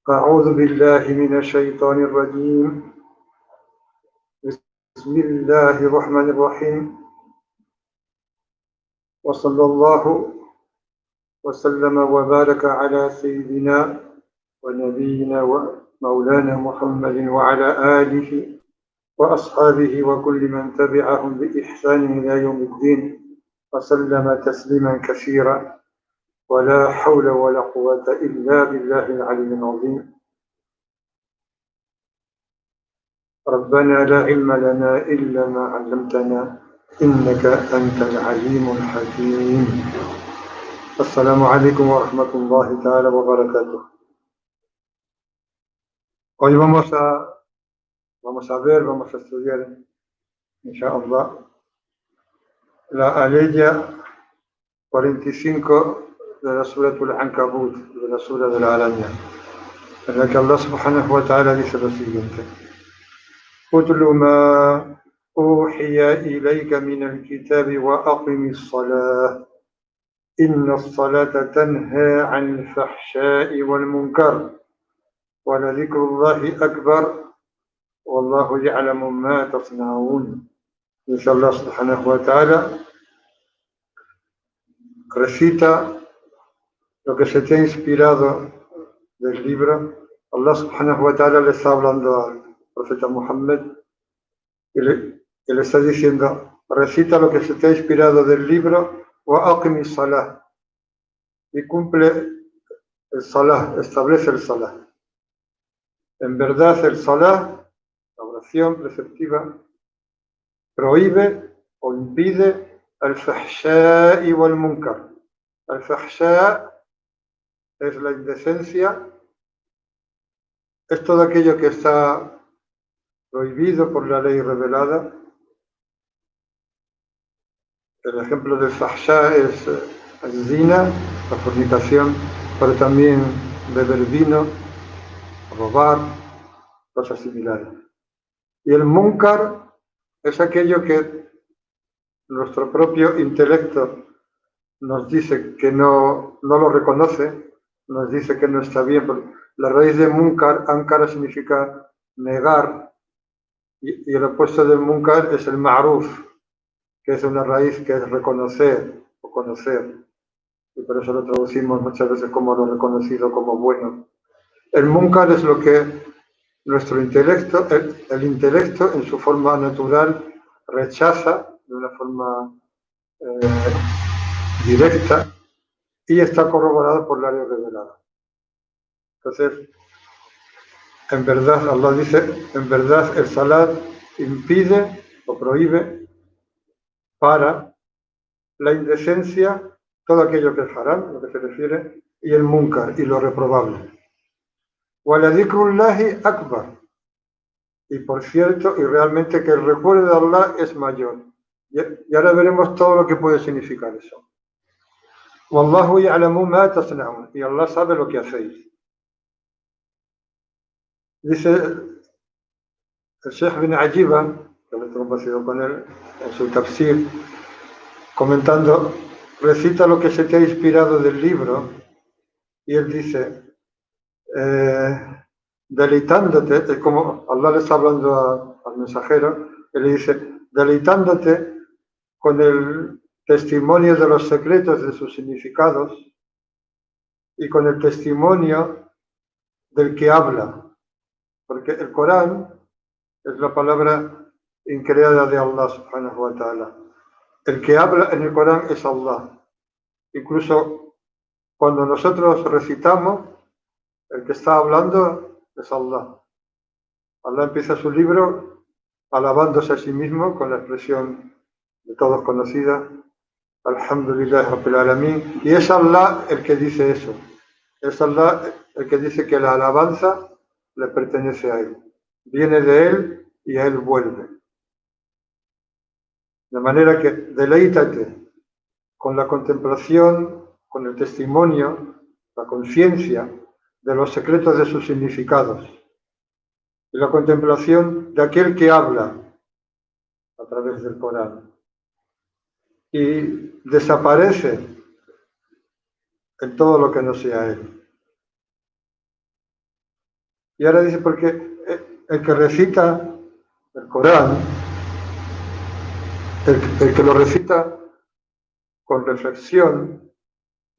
أعوذ بالله من الشيطان الرجيم. بسم الله الرحمن الرحيم. وصلى الله وسلم وبارك على سيدنا ونبينا ومولانا محمد وعلى آله وأصحابه وكل من تبعهم بإحسان إلى يوم الدين وسلم تسليما كثيرا، ولا حول ولا قوة إلا بالله العلي العظيم. ربنا لا علم لنا إلا ما علمتنا إنك أنت العليم الحكيم. السلام عليكم ورحمة الله تعالى وبركاته. Hoy vamos a estudiar, inshallah, la aleya 45 de la Sura Al-Ankabut, de la Sura de la Araña, en la que Allah subhanahu wa ta'ala dice lo siguiente: أتل ما أوحي إليك من الكتاب وأقم الصلاة إن الصلاة تنهى عن الفحشاء والمنكر ولذكر الله أكبر والله يعلم ما تصنعون. Dice Allah subhanahu wa ta'ala: recita lo que se te ha inspirado del libro. Allah subhanahu wa ta'ala le está hablando al profeta Muhammad y le está diciendo: recita lo que se te ha inspirado del libro, wa aqimi salah, y cumple el salah, establece el salah. En verdad el salah, la oración preceptiva, prohíbe o impide al fahsha y al munkar. Al fahsha es la indecencia, es todo aquello que está prohibido por la ley revelada. El ejemplo del fahsha es el zina, la fornicación, pero también beber vino, robar, cosas similares. Y el munkar es aquello que nuestro propio intelecto nos dice que no lo reconoce, nos dice que no está bien. La raíz de munkar, ankara, significa negar, y el opuesto del munkar es el ma'ruf, que es una raíz que es reconocer o conocer, y por eso lo traducimos muchas veces como lo reconocido como bueno. El munkar es lo que nuestro intelecto, el intelecto en su forma natural rechaza de una forma directa, y está corroborado por la ley revelada. Entonces, en verdad, Allah dice, en verdad el salat impide o prohíbe para la indecencia todo aquello que es haram, lo que se refiere, y el munkar, y lo reprobable. وَلَذِكْرُ akbar. Y por cierto, y realmente, que el recuerdo de Allah es mayor. Y ahora veremos todo lo que puede significar eso. وَاللَّهُ يَعْلَمُ مَا تَصْنَعُونَ. Y Allah sabe lo que hacéis. Dice el Sheikh bin Ajiba, que me he conocido con él en su tafsir, comentando, recita lo que se te ha inspirado del libro, y él dice, deleitándote, es como Allah le está hablando al mensajero, y le dice, deleitándote con el testimonio de los secretos de sus significados y con el testimonio del que habla, porque el Corán es la palabra increada de Allah subhanahu wa ta'ala. El que habla en el Corán es Allah. Incluso cuando nosotros recitamos, el que está hablando es Allah. Allah empieza su libro alabándose a sí mismo con la expresión de todos conocida, Alhamdulillah Rabbil Alamin, y es Allah el que dice eso. Es Allah el que dice que la alabanza le pertenece a él. Viene de él y a él vuelve. De manera que deleítate con la contemplación, con el testimonio, la conciencia de los secretos de sus significados y la contemplación de aquel que habla a través del Corán. Y desaparece en todo lo que no sea Él. Y ahora dice, porque el que recita el Corán, el que lo recita con reflexión,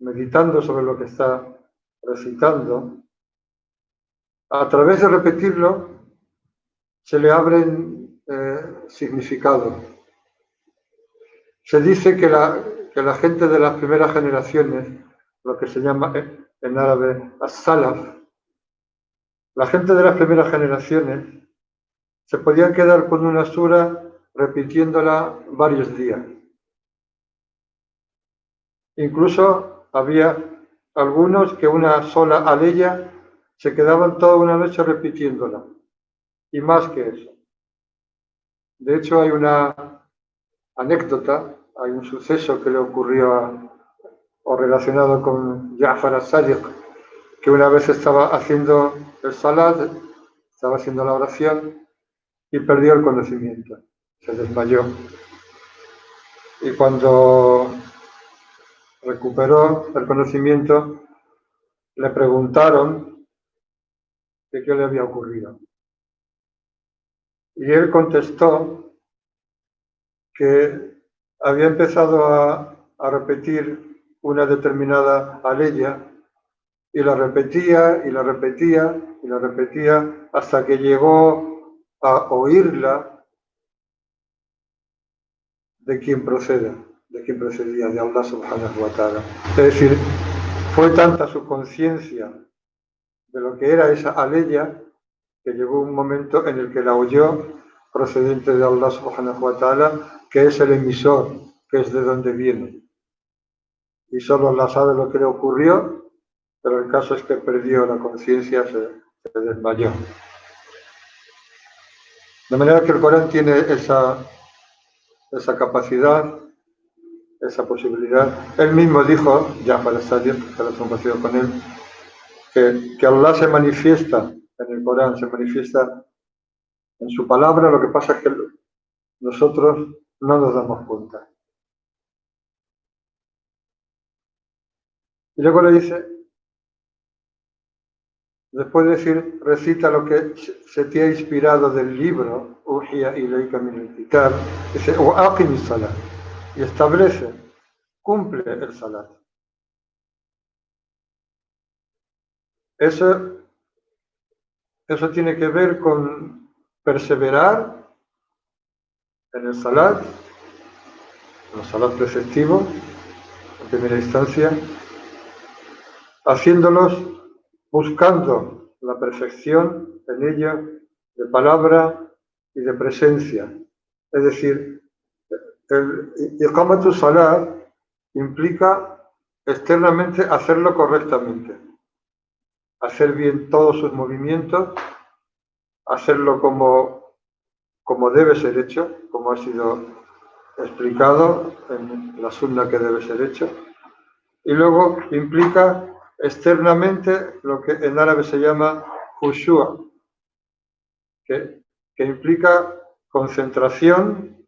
meditando sobre lo que está recitando, a través de repetirlo, se le abren significados. Se dice que la gente de las primeras generaciones, lo que se llama en árabe as-salaf, la gente de las primeras generaciones se podían quedar con una sura repitiéndola varios días. Incluso había algunos que una sola aleya se quedaban toda una noche repitiéndola, y más que eso. De hecho, hay una anécdota, hay un suceso que le ocurrió o relacionado con Ja'far as-Sadiq, que una vez estaba haciendo el salat, estaba haciendo la oración y perdió el conocimiento, se desmayó. Y cuando recuperó el conocimiento, le preguntaron de qué le había ocurrido. Y él contestó que había empezado a repetir una determinada aleya y la repetía y la repetía y la repetía hasta que llegó a oírla de quien procedía, de Allah subhanahu wa ta'ala. Es decir, fue tanta su conciencia de lo que era esa aleya que llegó un momento en el que la oyó procedente de Allah subhanahu wa ta'ala, que es el emisor, que es de donde viene. Y solo Allah sabe lo que le ocurrió, pero el caso es que perdió la conciencia, se desmayó. De manera que el Corán tiene esa capacidad, esa posibilidad. Él mismo dijo, Ja'far as-Sadiq, que lo compartido con él, que Allah se manifiesta en el Corán, se manifiesta en su palabra, lo que pasa es que nosotros no nos damos cuenta. Y luego le dice, después de decir, recita lo que se te ha inspirado del libro, Uhiya ilayka min al-kitab, dice, wa aqim as-salat, y establece, cumple el salat. Eso tiene que ver con perseverar en el salat preceptivo, en primera instancia, haciéndolos buscando la perfección en ella de palabra y de presencia. Es decir, el iqamatu salat implica externamente hacerlo correctamente, hacer bien todos sus movimientos, hacerlo como debe ser hecho, como ha sido explicado en la sunna que debe ser hecho, y luego implica externamente lo que en árabe se llama khushu', que implica concentración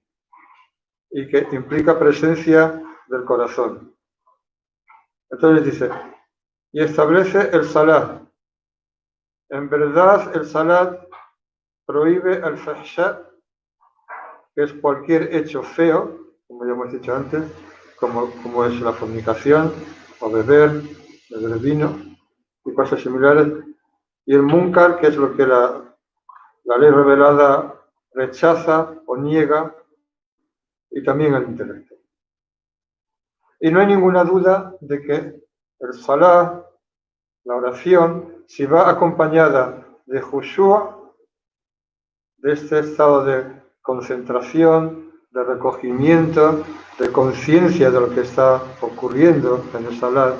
y que implica presencia del corazón. Entonces dice, y establece el salat. En verdad el salat prohíbe el fahsha, que es cualquier hecho feo, como ya hemos dicho antes, como es la fornicación, o beber vino y cosas similares, y el munkar, que es lo que la ley revelada rechaza o niega, y también el intelecto. Y no hay ninguna duda de que el salah, la oración, si va acompañada de khushu', de este estado de concentración, de recogimiento, de conciencia de lo que está ocurriendo en el salat,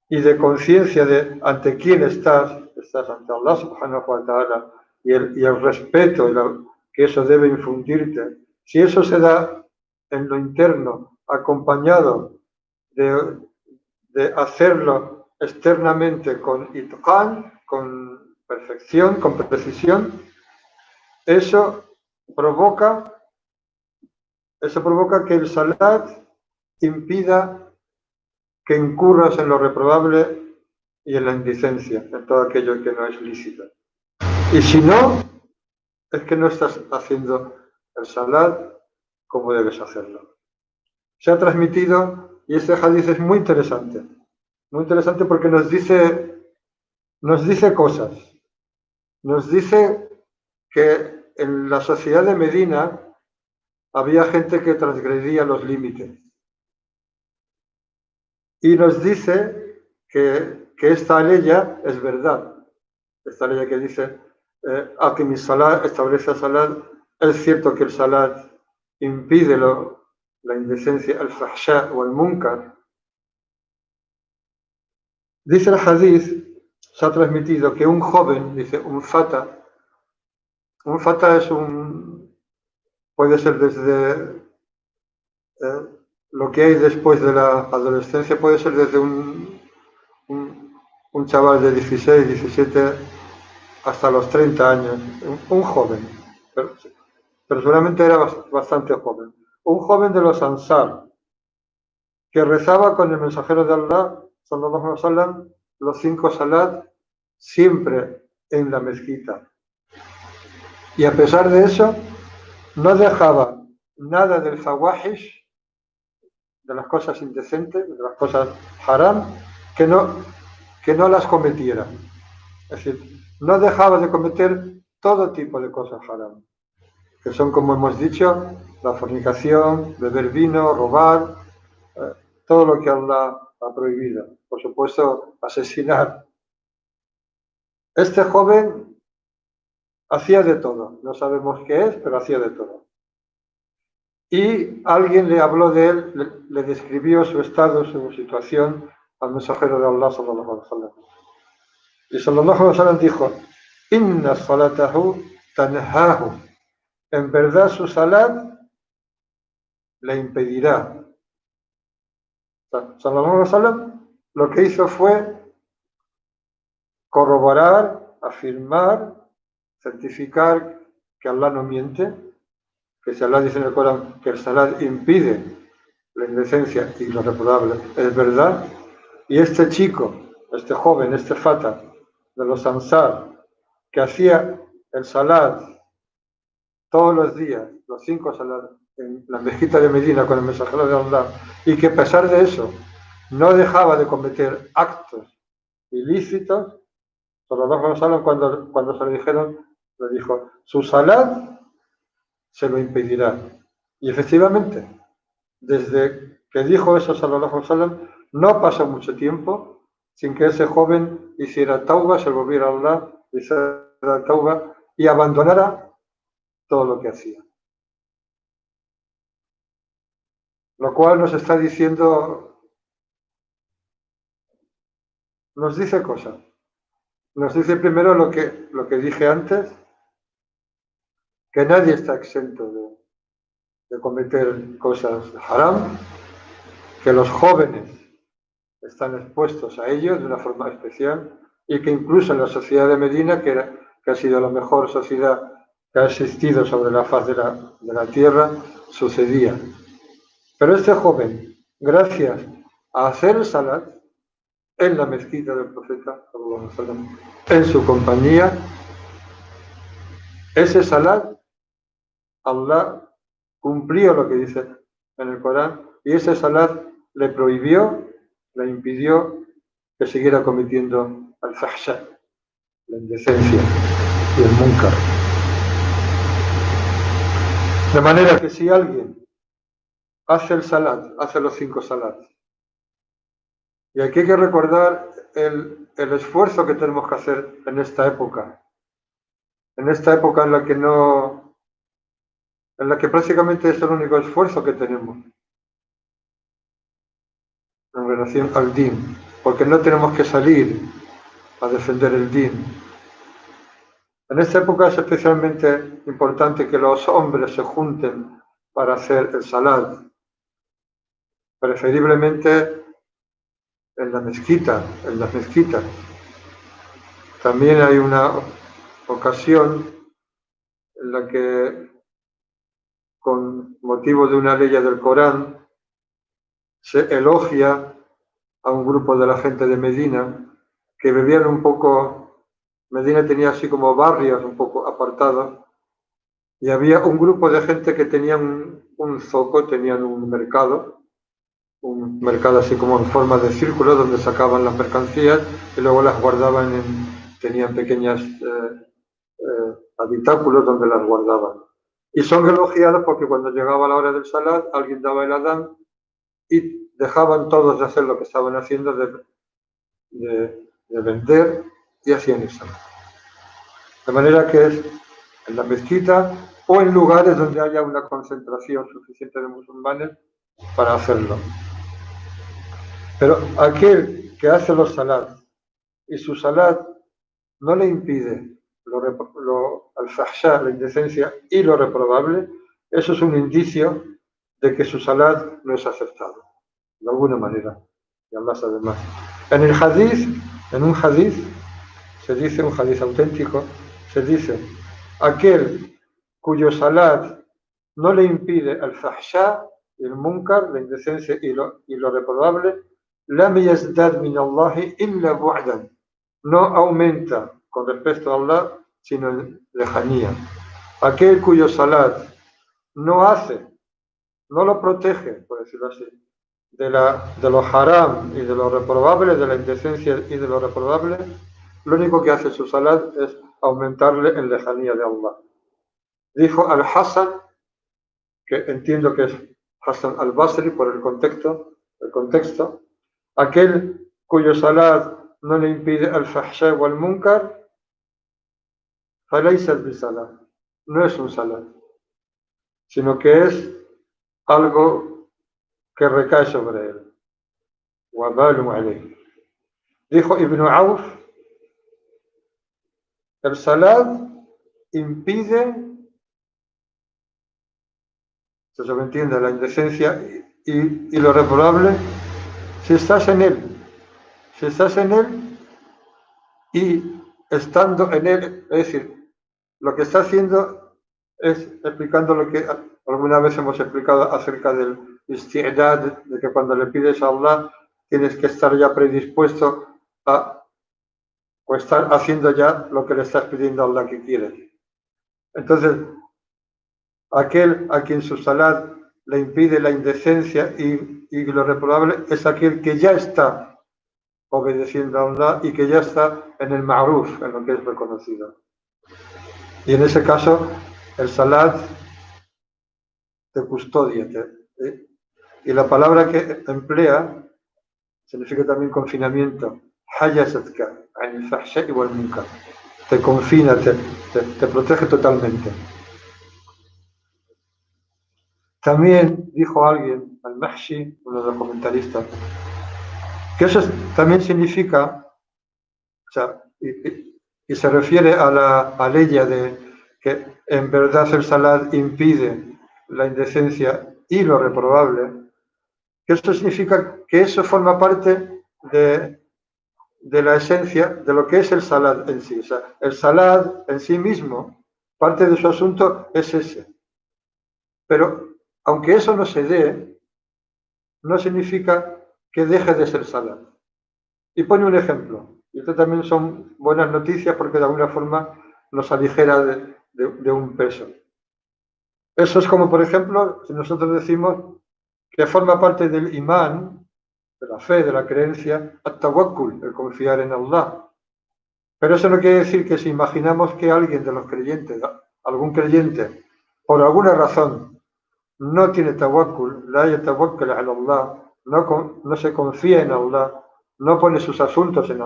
y de conciencia de ante quién estás ante Allah subhanahu wa ta'ala, y el respeto que eso debe infundirte. Si eso se da en lo interno, acompañado de hacerlo externamente con itqan, con perfección, con precisión, eso provoca que el salat impida que incurras en lo reprobable y en la indicencia, en todo aquello que no es lícito. Y si no, es que no estás haciendo el salat como debes hacerlo. Se ha transmitido, y este hadith es muy interesante porque nos dice cosas. Nos dice que en la sociedad de Medina había gente que transgredía los límites. Y nos dice que esta ley es verdad. Esta ley que dice Aqim salat, establece salat. Es cierto que el salat impide la indecencia, el fahsha o el munkar. Dice el hadith, se ha transmitido que un joven, dice un fata es puede ser desde lo que hay después de la adolescencia, puede ser desde un chaval de 16, 17 hasta los 30 años, un joven, pero seguramente era bastante joven, un joven de los Ansar, que rezaba con el mensajero de Allah, sallallahu alaihi wasallam, los 5 salat, siempre en la mezquita. Y a pesar de eso, no dejaba nada del fawahish, de las cosas indecentes, de las cosas haram, que no las cometiera. Es decir, no dejaba de cometer todo tipo de cosas haram, que son, como hemos dicho, la fornicación, beber vino, robar, todo lo que Allah ha prohibido. Por supuesto, asesinar. Este joven hacía de todo. No sabemos qué es, pero hacía de todo. Y alguien le habló de él, le describió su estado, su situación al mensajero de Allah, sallallahu alaihi wasallam. Y sallallahu alaihi wasallam dijo: Inna salatahu tanhahu. En verdad su salat le impedirá. Sallallahu alaihi wasallam lo que hizo fue corroborar, afirmar, certificar que Allah no miente, que si Allah dice en el Corán que el salat impide la indecencia y lo reprobable, es verdad. Y este chico, este joven, este fata de los Ansar, que hacía el salat todos los días, los 5 salat, en la mezquita de Medina con el mensajero de Allah, y que a pesar de eso no dejaba de cometer actos ilícitos, sallallahu alaihi wasallam, cuando se le dijeron, le dijo, su salat se lo impedirá. Y efectivamente, desde que dijo eso sallallahu alaihi wasallam, no pasó mucho tiempo sin que ese joven hiciera tauba, se volviera a Allah, hiciera tauba y abandonara todo lo que hacía. Lo cual nos está diciendo, nos dice cosas. Nos dice primero lo que dije antes, que nadie está exento de cometer cosas haram, que los jóvenes están expuestos a ello de una forma especial y que incluso en la sociedad de Medina, que ha sido la mejor sociedad que ha existido sobre la faz de la tierra, sucedía. Pero este joven, gracias a hacer el salat en la mezquita del profeta, en su compañía, ese salat, Allah cumplió lo que dice en el Corán y ese salat le prohibió, le impidió que siguiera cometiendo el fahsha, la indecencia y el munkar. De manera que si alguien hace el salat, hace los 5 salats, y aquí hay que recordar el esfuerzo que tenemos que hacer en esta época en la que prácticamente es el único esfuerzo que tenemos en relación al din, porque no tenemos que salir a defender el din. En esta época es especialmente importante que los hombres se junten para hacer el salat, preferiblemente en la mezquita, en las mezquitas. También hay una ocasión en la que, con motivo de una ley del Corán, se elogia a un grupo de la gente de Medina que vivían un poco. Medina tenía así como barrios un poco apartados y había un grupo de gente que tenían un zoco, tenían un mercado así como en forma de círculo donde sacaban las mercancías y luego las guardaban tenían pequeños habitáculos donde las guardaban. Y son elogiados porque cuando llegaba la hora del salat, alguien daba el adán y dejaban todos de hacer lo que estaban haciendo de vender y hacían el salat. De manera que es en la mezquita o en lugares donde haya una concentración suficiente de musulmanes para hacerlo. Pero aquel que hace los salat y su salat no le impide al fahsha, la indecencia y lo reprobable, eso es un indicio de que su salat no es aceptado, de alguna manera. Y Allah sabe más. En un hadith, se dice, un hadith auténtico, se dice, aquel cuyo salat no le impide al fahsha, el munkar, la indecencia y lo reprobable, lam yazdad min Allahi illa bu'dan. No aumenta con respecto a Allah, sino en lejanía. Aquel cuyo salat no hace, no lo protege, por decirlo así, de lo haram y de lo reprobable, de la indecencia y de lo reprobable, lo único que hace su salat es aumentarle en lejanía de Allah. Dijo al-Hasan, que entiendo que es Hasan al-Basri por el contexto, aquel cuyo salat no le impide al fahsha o al munkar, falaysa bisalat, no es un salat, sino que es algo que recae sobre él. Wabalun alayh. Dijo Ibn Auf, el salat impide, se sobreentiende, la indecencia y lo reprobable si estás en él. Si estás en él y estando en él, es decir, lo que está haciendo es explicando lo que alguna vez hemos explicado acerca del isti'dad, de que cuando le pides a Allah tienes que estar ya predispuesto o estar haciendo ya lo que le estás pidiendo a Allah que quieres. Entonces, aquel a quien su salat le impide la indecencia y lo reprobable es aquel que ya está obedeciendo a Allah y que ya está en el ma'ruf, en lo que es reconocido. Y en ese caso, el salat te custodia. Y la palabra que emplea significa también confinamiento. Hayazatka, anil fahsha'i wal munkar. Te confina, te protege totalmente. También dijo alguien, al-Mahshi, uno de los comentaristas, que eso también significa, o sea, y se refiere a la ley de que en verdad el salat impide la indecencia y lo reprobable, que esto significa que eso forma parte de la esencia de lo que es el salat en sí. O sea, el salat en sí mismo, parte de su asunto es ese. Pero aunque eso no se dé, no significa que deje de ser salat. Y pone un ejemplo. Y esto también son buenas noticias porque de alguna forma nos aligera de un peso. Eso es como, por ejemplo, si nosotros decimos que forma parte del imán, de la fe, de la creencia, at-tawakkul, el confiar en Allah. Pero eso no quiere decir que si imaginamos que alguien de los creyentes, algún creyente, por alguna razón, no tiene tawakkul, la yatawakkal ala Allah, no se confía en Allah, no pone sus asuntos en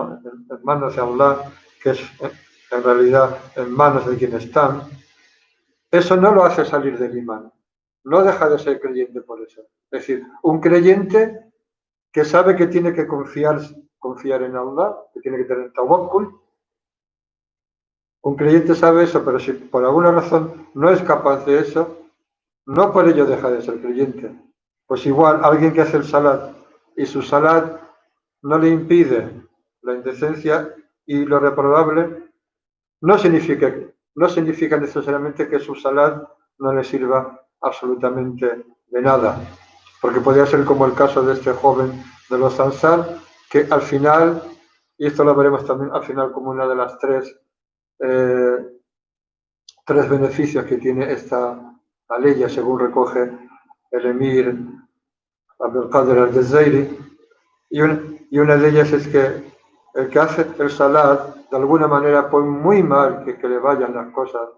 manos de Allah, que es en realidad en manos de quien están, eso no lo hace salir del imán. No deja de ser creyente por eso. Es decir, un creyente que sabe que tiene que confiar en Allah, que tiene que tener tawakkul. Un creyente sabe eso, pero si por alguna razón no es capaz de eso, no por ello deja de ser creyente. Pues igual, alguien que hace el salat y su salat no le impide la indecencia y lo reprobable, no significa necesariamente que su salat no le sirva absolutamente de nada. Porque podría ser como el caso de este joven de los Ansar, que al final, y esto lo veremos también al final como una de las tres beneficios que tiene esta aleya, según recoge el emir Abdelkader al-Jazairi, y una de ellas es que el que hace el salat, de alguna manera, por muy mal que le vayan las cosas,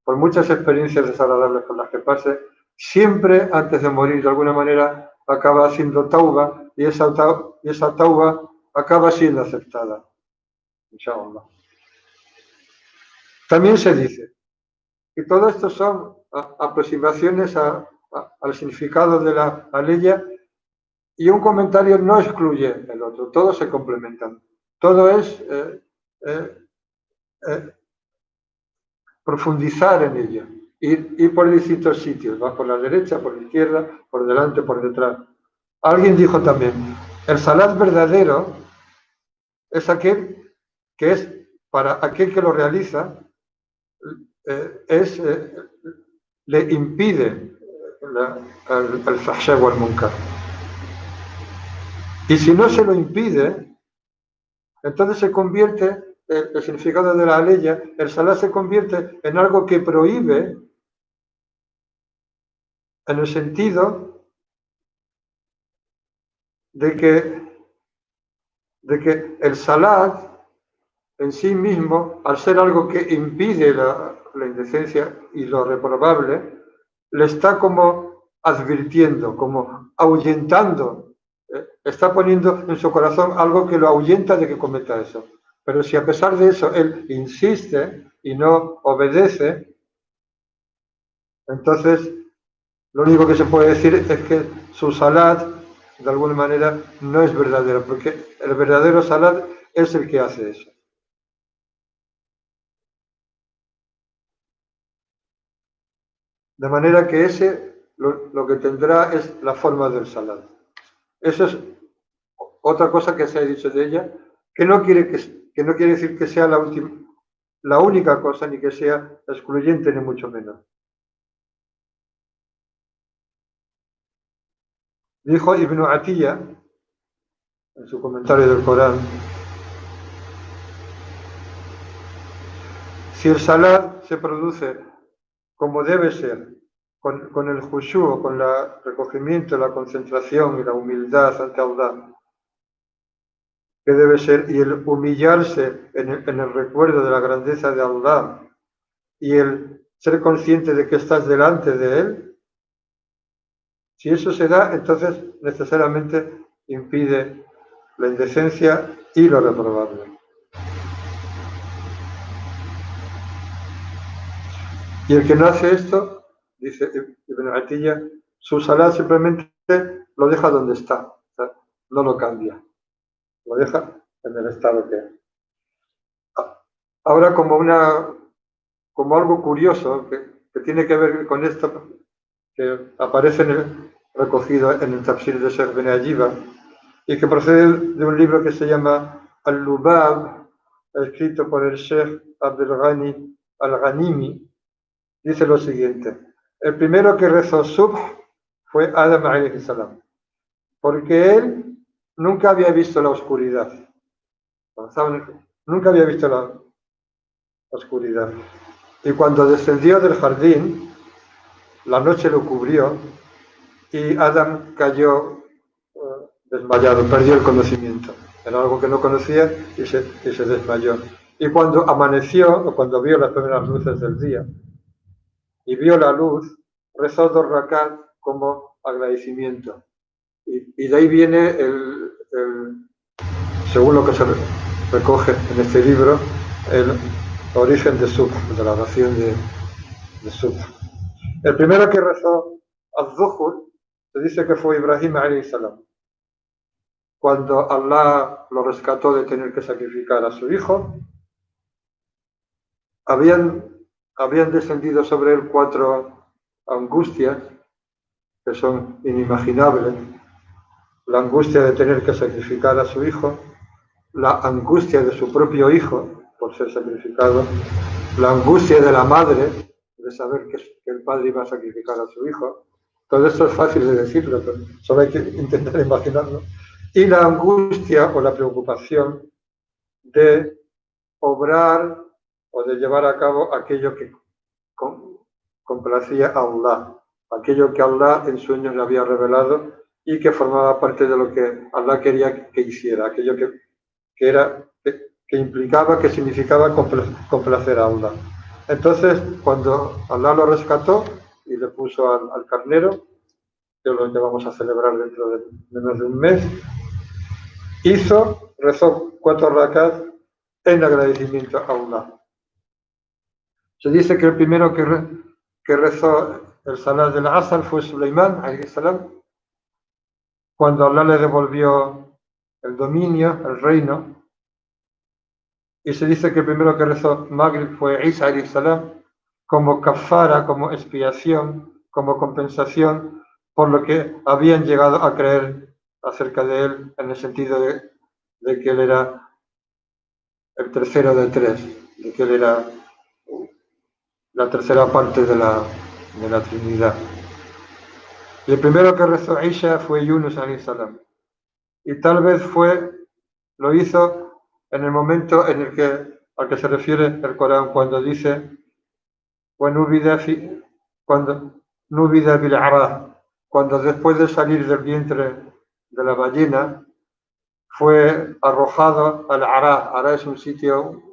por muchas experiencias desagradables con las que pase, siempre antes de morir, de alguna manera, acaba haciendo tauba, y esa tauba acaba siendo aceptada. Inshallah. También se dice, y todo esto son aproximaciones al significado de la aleya, y un comentario no excluye el otro, todos se complementan. Todo es profundizar en ello, ir por distintos sitios, va por la derecha, por la izquierda, por delante, por detrás. Alguien dijo también, el salat verdadero es aquel que es para aquel que lo realiza, le impide el fahsha o el munkar. Y si no se lo impide, entonces se convierte, el significado de la aleya, el salat se convierte en algo que prohíbe, en el sentido de que el salat en sí mismo, al ser algo que impide la indecencia y lo reprobable, le está como advirtiendo, como ahuyentando, está poniendo en su corazón algo que lo ahuyenta de que cometa eso. Pero si a pesar de eso él insiste y no obedece, entonces lo único que se puede decir es que su salat, de alguna manera, no es verdadero, porque el verdadero salat es el que hace eso. De manera que ese lo que tendrá es la forma del salat. Eso es otra cosa que se ha dicho de ella, que no quiere decir que sea la única cosa, ni que sea excluyente, ni mucho menos. Dijo Ibn Atiyya, en su comentario del Corán, si el salat se produce como debe ser, con el khushu, con el recogimiento, la concentración y la humildad ante Allah, que debe ser, y el humillarse en el recuerdo de la grandeza de Allah, y el ser consciente de que estás delante de Él, si eso se da, entonces necesariamente impide la indecencia y lo reprobable. Y el que no hace esto, dice Ibn Atiyya, su salat simplemente lo deja donde está, o sea, no lo cambia, lo deja en el estado que es. Ahora, como algo curioso que tiene que ver con esto, que aparece recogido en el Tafsir de Sheikh Ben Ayiba, y que procede de un libro que se llama Al-Lubab, escrito por el Sheikh Abdelghani Al-Ghanimi, dice lo siguiente: el primero que rezó Subh fue Adam alayhi salam, porque él nunca había visto la oscuridad. Nunca había visto la oscuridad. Y cuando descendió del jardín, la noche lo cubrió y Adam cayó desmayado, perdió el conocimiento. Era algo que no conocía y se desmayó. Y cuando amaneció, o cuando vio las primeras luces del día, y vio la luz, rezó 2 rakat como agradecimiento. Y de ahí viene según lo que se recoge en este libro, el origen de Subh, de la oración de Subh. El primero que rezó al-Zuhur se dice que fue Ibrahim alayhi salam. Cuando Allah lo rescató de tener que sacrificar a su hijo, habían descendido sobre él 4 angustias que son inimaginables. La angustia de tener que sacrificar a su hijo, la angustia de su propio hijo por ser sacrificado, la angustia de la madre de saber que el padre iba a sacrificar a su hijo. Todo esto es fácil de decirlo, pero solo hay que intentar imaginarlo. y la angustia o la preocupación de obrar o de llevar a cabo aquello que complacía a Allah, aquello que Allah en sueños le había revelado y que formaba parte de lo que Allah quería que hiciera, aquello que implicaba, que significaba complacer a Allah. Entonces, cuando Allah lo rescató y le puso al carnero, que es lo que vamos a celebrar dentro de menos de un mes, rezó 4 rakats en agradecimiento a Allah. Se dice que el primero que rezó el salat del Asr fue Suleimán, alayhi salam, cuando Allah le devolvió el dominio, el reino. Y se dice que el primero que rezó Maghrib fue Isa, alayhi salam, como kafara, como expiación, como compensación por lo que habían llegado a creer acerca de él, en el sentido de que él era el tercero de 3, de que él era la tercera parte de la Trinidad. Y el primero que rezó Isha fue Yunus alayhi salam. Y tal vez lo hizo en el momento al que se refiere el Corán cuando dice cuando nubida bil ara, cuando después de salir del vientre de la ballena fue arrojado al Ara. Ara es un sitio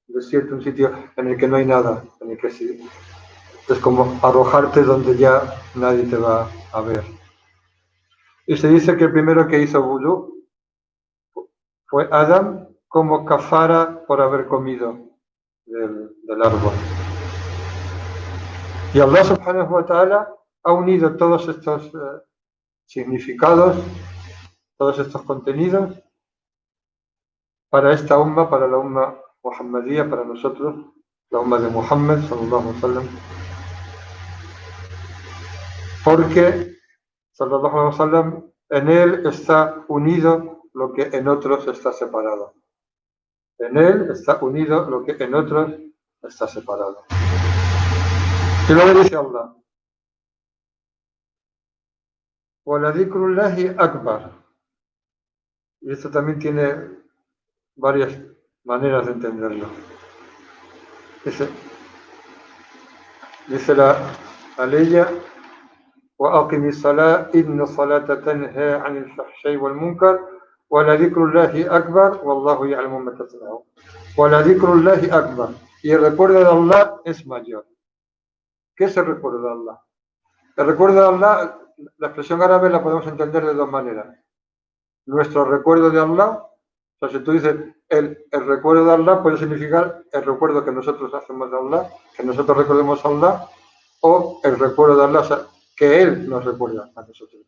desierto, un sitio en el que no hay nada, en el que es como arrojarte donde ya nadie te va a ver. Y se dice que el primero que hizo vudú fue Adam como kafara por haber comido del árbol. Y Allah subhanahu wa ta'ala ha unido todos estos significados, todos estos contenidos para esta umma, para la umma muhammadía, para nosotros, la umma de Muhammad sallallahu alaihi wasallam, porque sallallahu alaihi wasallam, en él está unido lo que en otros está separado. En él está unido lo que en otros está separado. Y luego dice Allah, وَلَذِكْرُ اللَّهِ أَكْبَرُ. Y esto también tiene varias maneras de entenderlo. Dice la aleya, وَأَقِمِ الصَّلَاةَ إِنَّ الصَّلَاةَ تَنْهَى عَنِ الْفَحْشَاءِ وَالْمُنكَرِ وَلَذِكْرُ اللَّهِ أَكْبَرُ وَاللَّهُ يَعْلَمُ مَا تَصْنَعُونَ. وَلَذِكْرُ اللَّهِ أَكْبَرُ. Y el recuerdo de Allah es mayor. ¿Qué es el recuerdo de Allah? El recuerdo de Allah, la expresión árabe la podemos entender de 2 maneras. Nuestro recuerdo de Allah, o sea, si tú dices el recuerdo de Allah, puede significar el recuerdo que nosotros hacemos de Allah, que nosotros recordemos a Allah, o el recuerdo de Allah, o sea, que Él nos recuerda a nosotros.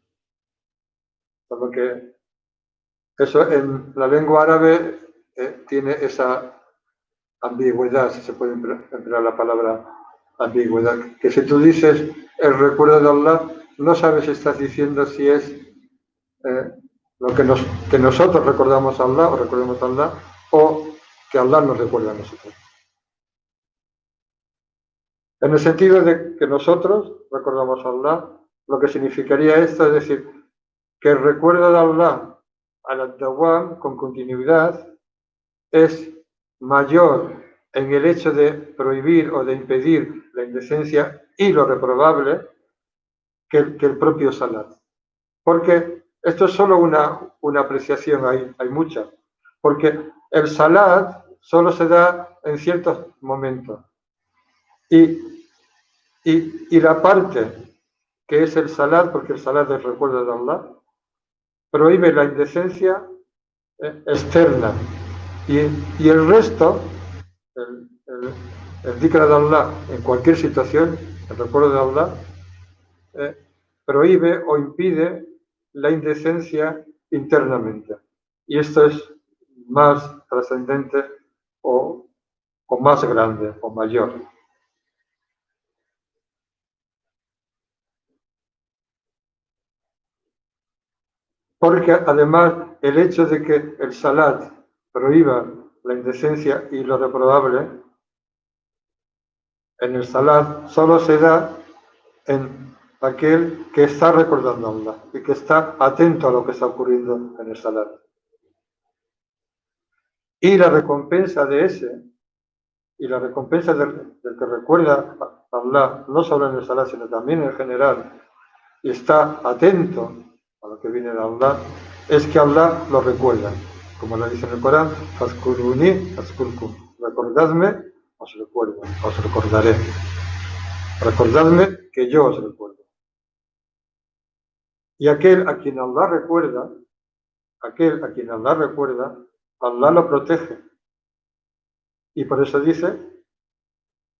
Por lo que eso en la lengua árabe tiene esa ambigüedad, si se puede emplear la palabra ambigüedad, que si tú dices el recuerdo de Allah, no sabes si estás diciendo si es lo que nosotros recordamos a Allah o recordemos a Allah, o que Allah nos recuerda a nosotros. En el sentido de que nosotros recordamos a Allah, lo que significaría esto es decir, que el recuerdo de Allah al dawam, con continuidad, es mayor en el hecho de prohibir o de impedir la indecencia y lo reprobable que el propio salat. Porque esto es solo una apreciación, hay muchas. Porque el salat solo se da en ciertos momentos. Y la parte que es el salat, porque el salat es recuerdo de Allah, prohíbe la indecencia externa. Y el resto, el dhikr de Allah en cualquier situación, el recuerdo de Allah, prohíbe o impide la indecencia internamente. Y esto es más trascendente o más grande o mayor. Porque además el hecho de que el salat prohíba la indecencia y lo reprobable, en el salat solo se da en aquel que está recordando a Allah y que está atento a lo que está ocurriendo en el salat. Y la recompensa de ese, y la recompensa del que recuerda a Allah, no solo en el salat, sino también en general, y está atento a lo que viene de Allah, es que Allah lo recuerda. Como lo dice en el Corán, Fazkuruni, Fazkurkum. Recordadme, os recuerdo, os recordaré. Recordadme que yo os recuerdo. Y aquel a quien Allah recuerda, Allah lo protege. Y por eso dice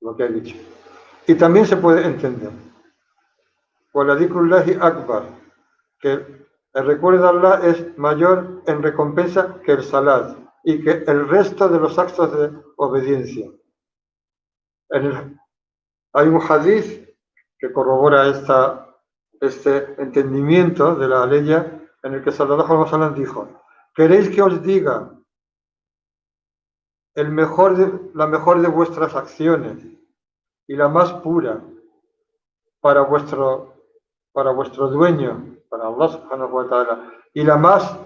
lo que ha dicho. Y también se puede entender. Waladikrullahi akbar, que el recuerdo de Allah es mayor en recompensa que el salat y que el resto de los actos de obediencia. Hay un hadith que corrobora este entendimiento de la ley en el que Sallallahu Alaihi Wasallam dijo: ¿queréis que os diga la mejor de vuestras acciones y la más pura para vuestro dueño, para Allah Subhanahu wa Ta'ala, y la más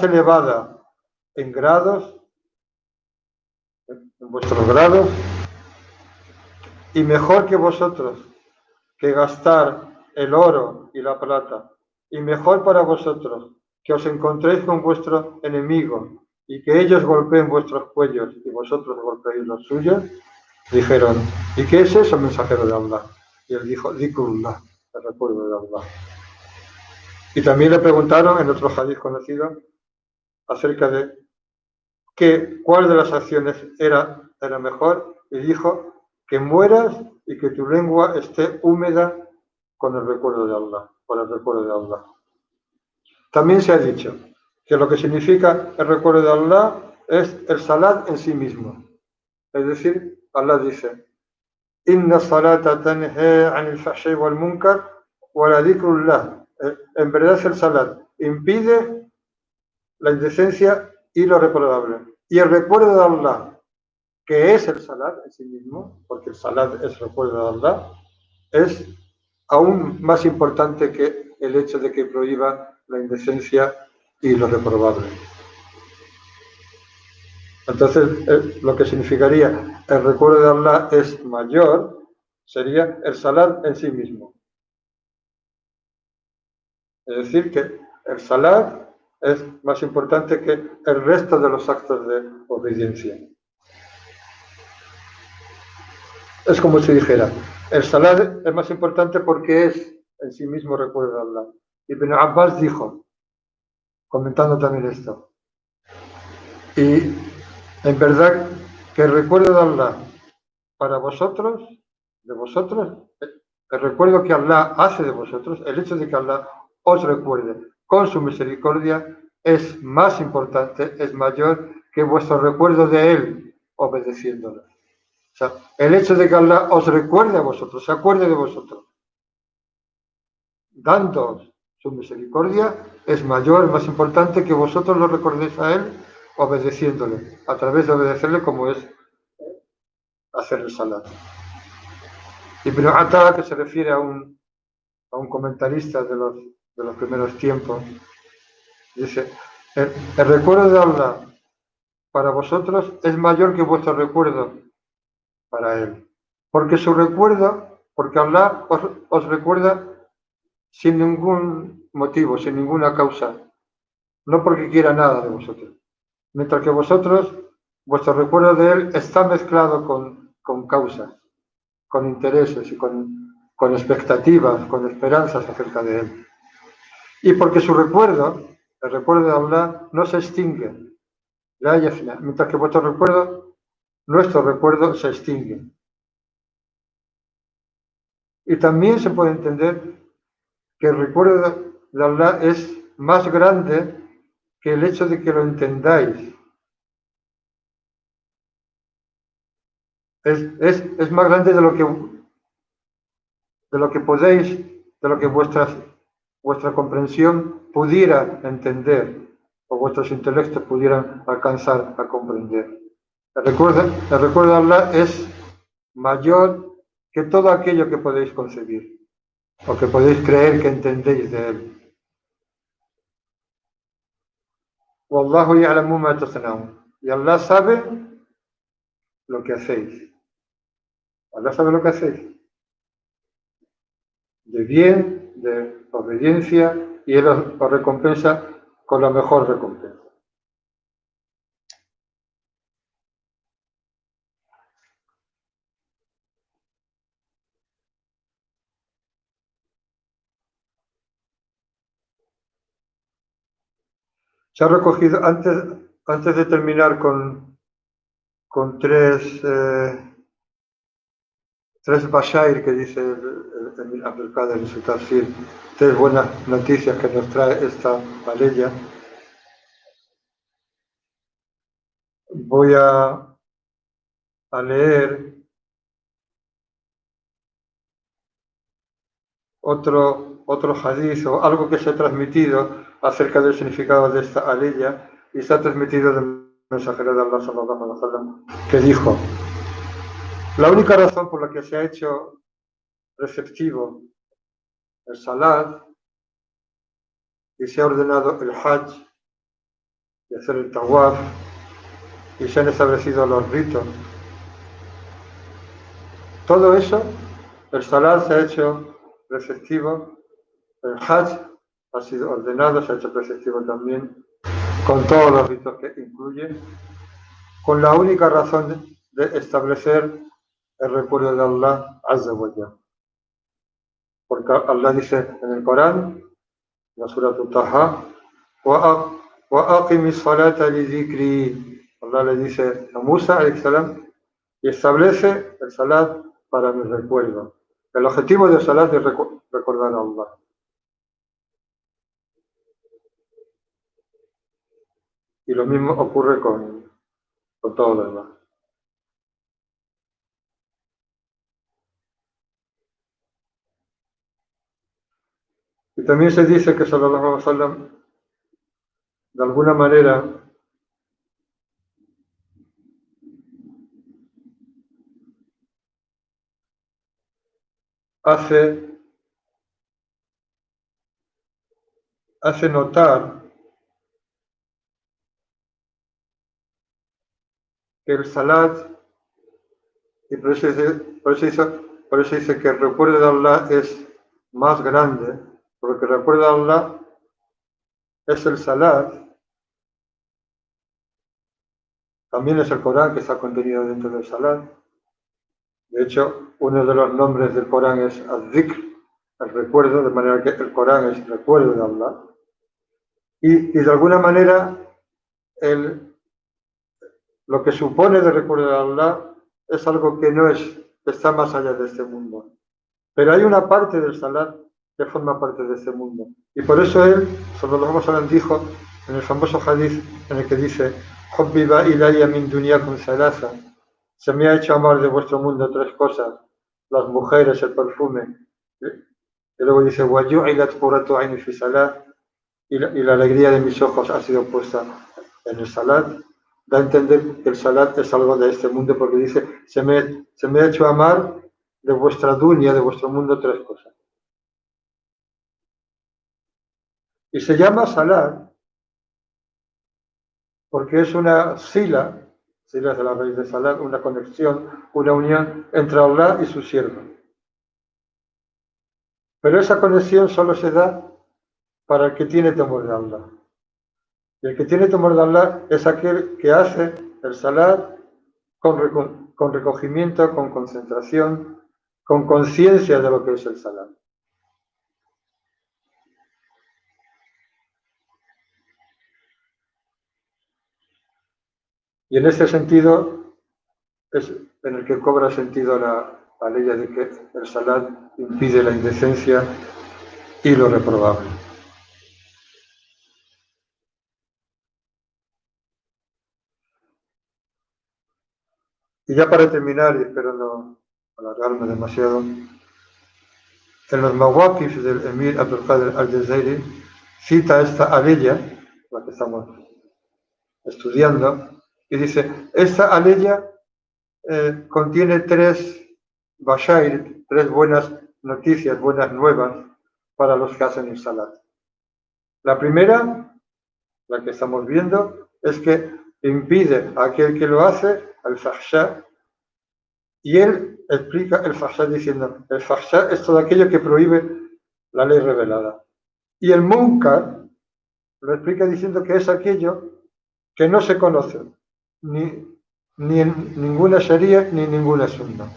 elevada en grados, en vuestros grados, y mejor que vosotros que gastar el oro y la plata, y mejor para vosotros que os encontréis con vuestro enemigo y que ellos golpeen vuestros cuellos y vosotros golpeéis los suyos? Dijeron: ¿y qué es eso, mensajero de Allah? Y él dijo: Dikrullah, el recuerdo de Allah. Y también le preguntaron en otro hadith conocido acerca de cuál de las acciones era mejor, y dijo: que mueras y que tu lengua esté húmeda con el recuerdo de Allah, por el recuerdo de Allah. También se ha dicho que lo que significa el recuerdo de Allah es el salat en sí mismo. Es decir, Allah dice: Inna salata tanha anil fahsha'i wal munkar wa la dhikrullah. En verdad el salat impide la indecencia y lo reprobable. Y el recuerdo de Allah, que es el salat en sí mismo, porque el salat es recuerdo de Allah, es aún más importante que el hecho de que prohíba la indecencia y lo reprobable. Entonces, lo que significaría el recuerdo de Allah es mayor, sería el salat en sí mismo. Es decir, que el salat es más importante que el resto de los actos de obediencia. Es como si dijera: el salat es más importante porque es en sí mismo recuerdo de Allah. Ibn Abbas dijo, comentando también esto: y en verdad que el recuerdo de Allah para vosotros, de vosotros, el recuerdo que Allah hace de vosotros, el hecho de que Allah os recuerde con su misericordia, es más importante, es mayor que vuestro recuerdo de Él obedeciéndolo. O sea, el hecho de que Allah os recuerde a vosotros, se acuerde de vosotros, dándoos su misericordia, es mayor, más importante que vosotros lo recordéis a Él obedeciéndole, a través de obedecerle, como es hacer el salat. Ibn Atta, que se refiere a un comentarista de los primeros tiempos, dice: el recuerdo de Allah para vosotros es mayor que vuestro recuerdo para Él. Porque Allah os recuerda sin ningún motivo, sin ninguna causa, no porque quiera nada de vosotros. Mientras que vosotros, vuestro recuerdo de Él está mezclado con causas, con intereses y con expectativas, con esperanzas acerca de Él. Y porque su recuerdo, el recuerdo de Allah, no se extingue, mientras que nuestro recuerdo se extingue. Y también se puede entender que el recuerdo de Allah es más grande que el hecho de que lo entendáis. Es más grande de lo que podéis, de lo que vuestra comprensión pudiera entender o vuestros intelectos pudieran alcanzar a comprender. El recuerdo de Allah es mayor que todo aquello que podéis concebir o que podéis creer que entendéis de él. Wallahu ya'lamu ma tasna'un. Y Allah sabe lo que hacéis. Allah sabe lo que hacéis. De bien, de obediencia, y Él os recompensa con la mejor recompensa. Se ha recogido, antes de terminar con tres bashair que dice el Abdul Qadir en su tafsir, tres buenas noticias que nos trae esta aleya. Voy a leer otro hadith o algo que se ha transmitido acerca del significado de esta aleya, y se ha transmitido del mensajero de Allah sallallahu alaihi wasallam, que dijo: la única razón por la que se ha hecho receptivo el salat y se ha ordenado el hajj y hacer el tawaf y se han establecido los ritos, todo eso, el salat se ha hecho receptivo, el hajj ha sido ordenado, se ha hecho receptivo también, con todos los ritos que incluye, con la única razón de establecer el recuerdo de Allah Azza wa Jalla. Porque Allah dice en el Corán, la Surah Taha, wa aqimi salata li dhikri. Allah le dice a Musa alayhi salam, y establece el salat para mi recuerdo. El objetivo del salat es recordar a Allah. Y lo mismo ocurre con todo lo demás. Y también se dice que sallallahu alaihi wasallam, de alguna manera, hace notar que el salat, y por eso dice que el recuerdo de Allah es más grande, porque el recuerdo de Allah es el salat, también es el Corán que está contenido dentro del salat. De hecho, uno de los nombres del Corán es al-Dhikr, el recuerdo, de manera que el Corán es recuerdo de Allah. Y de alguna manera, lo que supone de recuerdo de Allah es algo que está más allá de este mundo. Pero hay una parte del salat que forma parte de este mundo. Y por eso él, sallallahu alaihi wasallam, dijo en el famoso hadith en el que dice: Hubbiba ilayya min dunyakum thalatha. Se me ha hecho amar de vuestro mundo tres cosas: las mujeres, el perfume. Y luego dice: wa ju'ilat qurratu ayni fi salat. Y la alegría de mis ojos ha sido puesta en el salat. Da a entender que el salat es algo de este mundo, porque dice: se me ha hecho amar de vuestra dunya, de vuestro mundo, tres cosas. Y se llama salat porque es una sila es de la raíz de salat, una conexión, una unión entre Allah y su siervo. Pero esa conexión solo se da para el que tiene temor de Allah. Y el que tiene temor de Allah es aquel que hace el salat con recogimiento, con concentración, con conciencia de lo que es el salat. Y en ese sentido es en el que cobra sentido la ley de que el salat impide la indecencia y lo reprobable. Y ya para terminar, y espero no alargarme demasiado, en los mawaqif del Emir Abdul Qadir al-Jazairi cita esta aleya, la que estamos estudiando, y dice: esta aleya contiene tres bashair, 3 buenas noticias, buenas nuevas para los que hacen el salat. La primera, la que estamos viendo, es que impide a aquel que lo hace al fahsha, y él explica el fahsha diciendo, el fahsha es todo aquello que prohíbe la ley revelada. Y el munkar lo explica diciendo que es aquello que no se conoce, ni en ninguna sharia ni en ninguna sunna.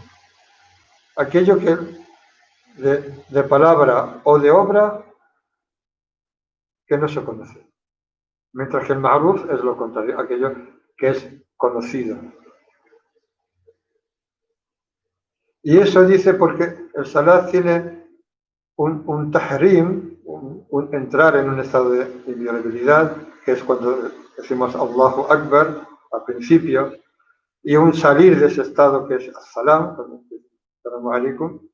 Aquello que de palabra o de obra que no se conoce. Mientras que el ma'ruf es lo contrario, aquello que es conocido. Y eso dice porque el salat tiene un tahrim, un entrar en un estado de inviolabilidad, que es cuando decimos Allahu Akbar al principio, y un salir de ese estado que es as-salam, Assalamu alaikum,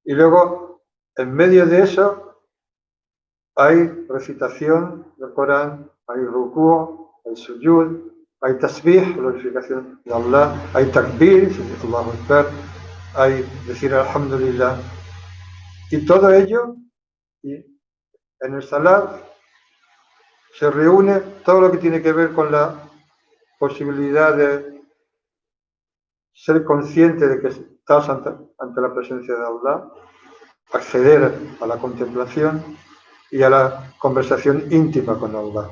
y luego en medio de eso hay recitación del Corán, hay rukú, hay sujud, hay tasbih, glorificación de Allah, hay takbir, Allahu Akbar, hay decir alhamdulillah, y todo ello, y en el salat se reúne todo lo que tiene que ver con la posibilidad de ser consciente de que estás ante la presencia de Allah, acceder a la contemplación y a la conversación íntima con Allah.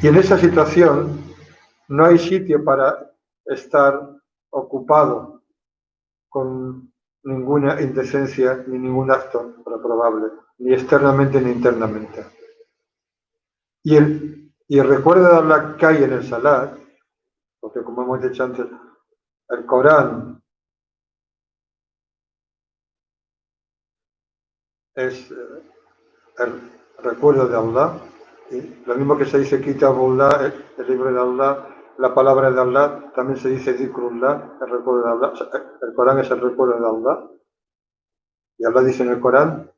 Y en esa situación no hay sitio para estar ocupado con ninguna indecencia ni ningún acto reprobable, ni externamente ni internamente. Y el recuerdo de Allah cae en el salat, porque como hemos dicho antes, el Corán es el recuerdo de Allah, y lo mismo que se dice Kitabullah, el libro de Allah, la palabra de Allah, también se dice Dhikrullah, el recuerdo de Allah. El Corán es el recuerdo de Allah, y Allah dice en el Corán,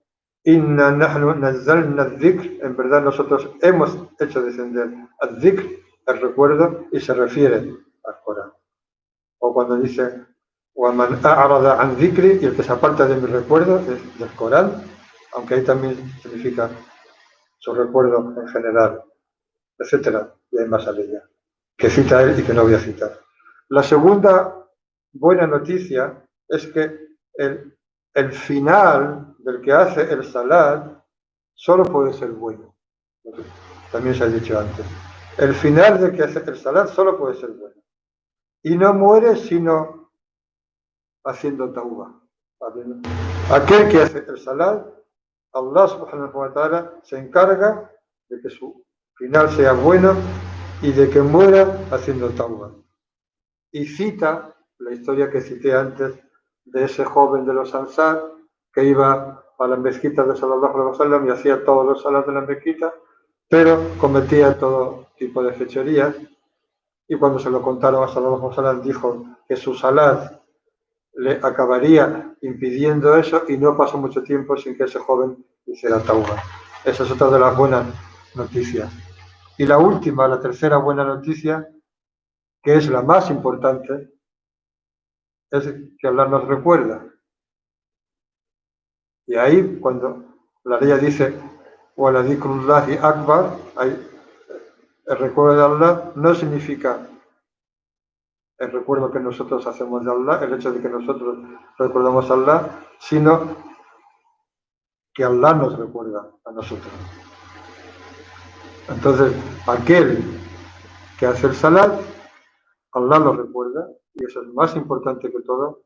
Inna nahnu nazzalna dhikr, en verdad nosotros hemos hecho descender al dhikr, el recuerdo, y se refiere al Corán. O cuando dice وَمَنْ أَعْرَضَ عَنْ dhikri, y el que se aparta de mi recuerdo es del Corán, aunque ahí también significa su recuerdo en general, etcétera, y hay más a ella, que cita él y que no voy a citar. La segunda buena noticia es que el final del que hace el salat solo puede ser bueno. También se ha dicho antes. El final del que hace el salat solo puede ser bueno. Y no muere sino haciendo tauba. Aquel que hace el salat, Allah subhanahu wa ta'ala se encarga de que su final sea bueno y de que muera haciendo tauba. Y cita la historia que cité antes de ese joven de los Ansar que iba a la mezquita de Sallallahu Alaihi Wasallam y hacía todos los salat de la mezquita, pero cometía todo tipo de fechorías, y cuando se lo contaron a Sallallahu Alaihi Wasallam dijo que su salat le acabaría impidiendo eso, y no pasó mucho tiempo sin que ese joven hiciera tauba. Esa es otra de las buenas noticias. Y la última, la tercera buena noticia, que es la más importante, es que Allah nos recuerda. Y ahí, cuando la ley dice وَلَا ذِكْرُ اللَّهِ أَكْبَرُ, el recuerdo de Allah no significa el recuerdo que nosotros hacemos de Allah, el hecho de que nosotros recordamos a Allah, sino que Allah nos recuerda a nosotros. Entonces, aquel que hace el salat, Allah lo recuerda, y eso es más importante que todo,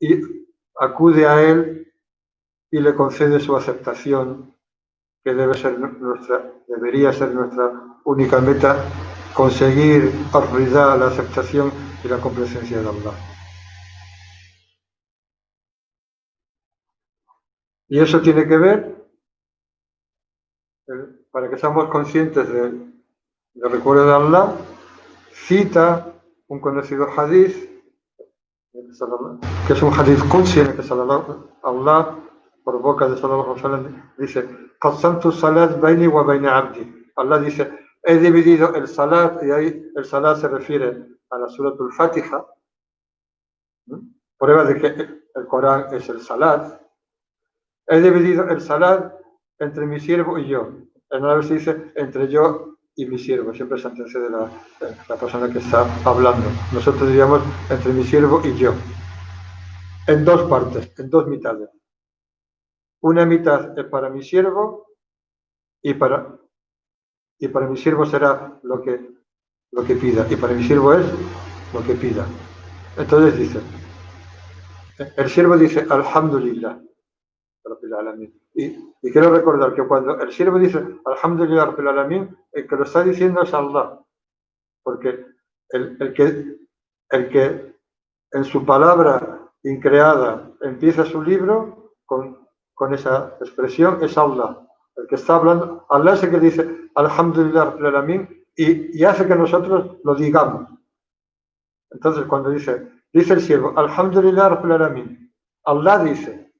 y acude a él y le concede su aceptación, que debería ser nuestra única meta, conseguir al-ridá, la aceptación y la complacencia de Allah. Y eso tiene que ver, para que seamos conscientes del recuerdo de Allah, cita un conocido hadith, que es un hadith qudsi, en el que Allah, por boca de Sallallahu Alaihi Wasallam, dice, qasamtu salat baini wa baina abdi. Allah dice, he dividido el salat, y ahí el salat se refiere a la suratul Fatiha, prueba de que el Corán es el salat. He dividido el salat entre mi siervo y yo. En árabe se dice entre yo y mi siervo, siempre se antecede la persona que está hablando. Nosotros diríamos entre mi siervo y yo. En dos partes, en dos mitades. Una mitad es para mi siervo y para mi siervo será lo que pida. Y para mi siervo es lo que pida. Entonces dice, el siervo dice, Alhamdulillah, Rabbil Alamin. Y quiero recordar que cuando el siervo dice, Alhamdulillah, Rabbil Alamin, el que lo está diciendo es Allah. Porque el que en su palabra increada empieza su libro con esa expresión es Allah. El que está hablando, Allah es el que dice Alhamdulillah Rabbil Alamin y hace que nosotros lo digamos. Entonces cuando dice el siervo Alhamdulillah Rabbil Alamin, Allah dice,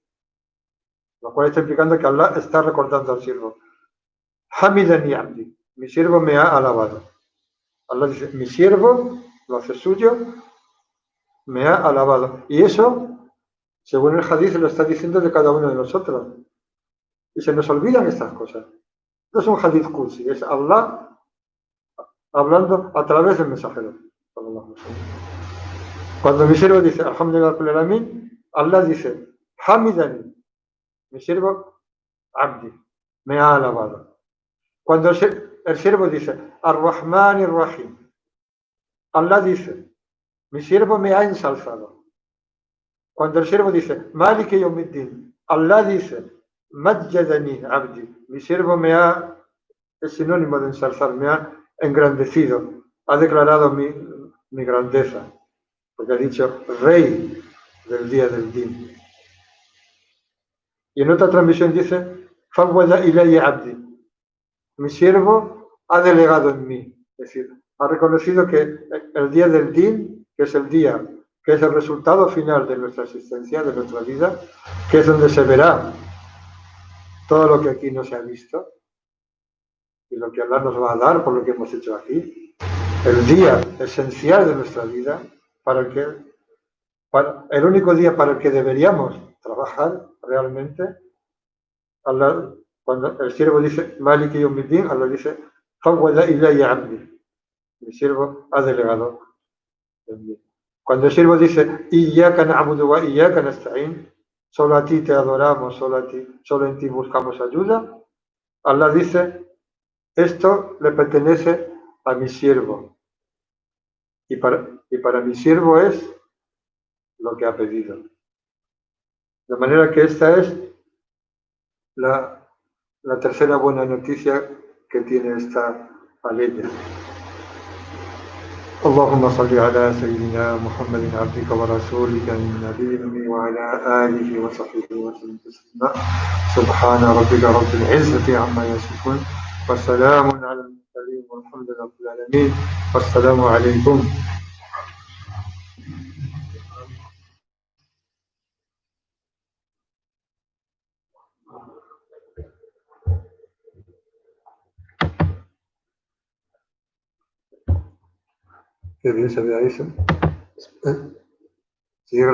lo cual está implicando que Allah está recordando al siervo Hamidani Abdi, mi siervo me ha alabado. Allah dice, mi siervo lo hace suyo, me ha alabado. Y eso, según el hadith, lo está diciendo de cada uno de nosotros. Y se nos olvidan estas cosas. No es un hadith kursi, es Allah hablando a través del mensajero. Cuando mi siervo dice, Alhamdulillah Rabbil Alamin, Allah dice, Hamidani, mi siervo, Abdi, me ha alabado. Cuando el siervo dice, Ar-Rahman Ar-Rahim, Allah dice, mi siervo me ha ensalzado. Cuando el siervo dice, Malik Yawmiddin, Allah dice, Majjadani Abdi, mi siervo es sinónimo de ensalzar, me ha engrandecido, ha declarado mi grandeza, porque ha dicho rey del día del din. Y en otra transmisión dice, Fawwada ilayya Abdi, mi siervo ha delegado en mí, es decir, ha reconocido que el día del din, que es el día, que es el resultado final de nuestra existencia, de nuestra vida, que es donde se verá todo lo que aquí no se ha visto y lo que Allah nos va a dar por lo que hemos hecho aquí, el día esencial de nuestra vida, el único día para el que deberíamos trabajar realmente. Allah, cuando el siervo dice Maliki Yawmiddin, Allah dice Fawwada ilayya Abdi, mi siervo ha delegado en mí. Cuando el siervo dice Iyyaka na'budu wa iyyaka nasta'in, solo a ti te adoramos, solo en ti buscamos ayuda, Allah dice, esto le pertenece a mi siervo. Y para mi siervo es lo que ha pedido. De manera que esta es la tercera buena noticia que tiene esta aleya. اللهم صل على سيدنا محمد عبدك ورسولك النبي وعلى آله وصحبه وسلم تسليما سبحان ربك رب العزة عما يصفون والسلام على المرسلين والحمد لله رب العالمين والسلام عليكم. Qué bien se vea eso.